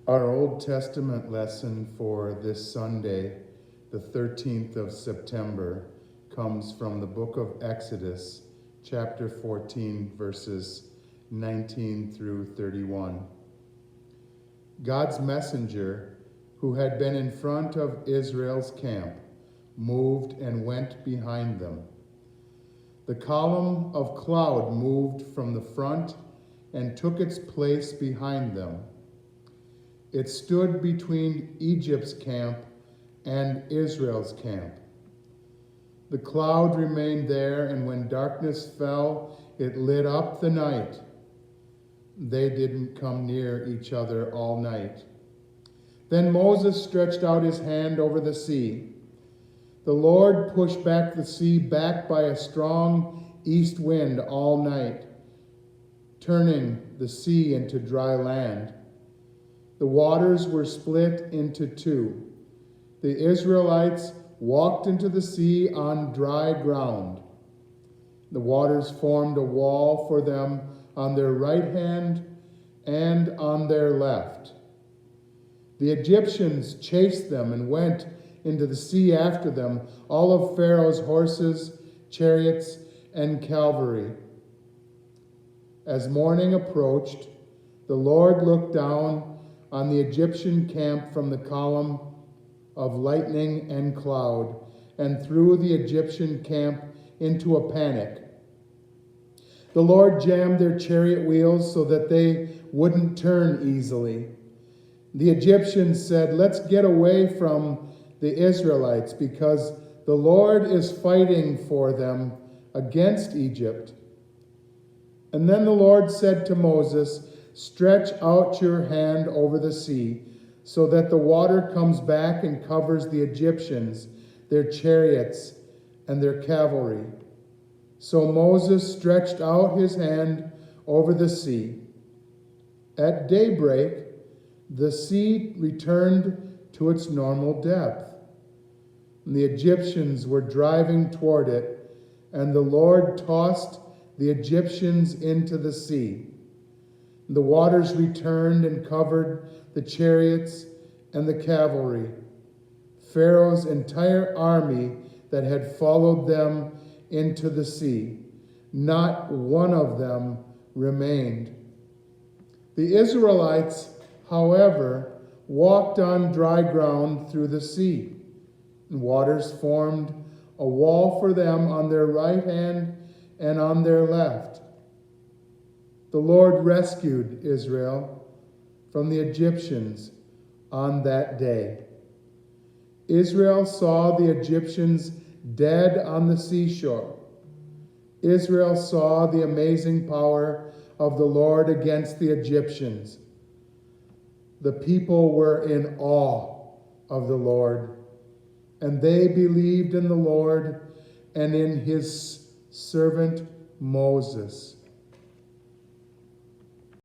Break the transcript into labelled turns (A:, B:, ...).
A: Our Old Testament lesson for this Sunday, the 13th of September, comes from the book of Exodus, chapter 14, verses 19 through 31. God's messenger, who had been in front of Israel's camp, moved and went behind them. The column of cloud moved from the front and took its place behind them. It stood between Egypt's camp and Israel's camp. The cloud remained there, and when darkness fell, it lit up the night. They didn't come near each other all night. Then Moses stretched out his hand over the sea. The Lord pushed back the sea back by a strong east wind all night, turning the sea into dry land. The waters were split into two. The Israelites walked into the sea on dry ground. The waters formed a wall for them on their right hand and on their left. The Egyptians chased them and went into the sea after them, all of Pharaoh's horses, chariots, and cavalry. As morning approached, the Lord looked down on the Egyptian camp from the column of lightning and cloud, and threw the Egyptian camp into a panic. The Lord jammed their chariot wheels so that they wouldn't turn easily. The Egyptians said, "Let's get away from the Israelites, because the Lord is fighting for them against Egypt." And then the Lord said to Moses, "Stretch out your hand over the sea, so that the water comes back and covers the Egyptians, their chariots, and their cavalry." So Moses stretched out his hand over the sea. At daybreak, the sea returned to its normal depth. And the Egyptians were driving toward it, and the Lord tossed the Egyptians into the sea. The waters returned and covered the chariots and the cavalry. Pharaoh's entire army that had followed them into the sea. Not one of them remained. The Israelites, however, walked on dry ground through the sea. And waters formed a wall for them on their right hand and on their left. The Lord rescued Israel from the Egyptians on that day. Israel saw the Egyptians dead on the seashore. Israel saw the amazing power of the Lord against the Egyptians. The people were in awe of the Lord, and they believed in the Lord and in his servant Moses.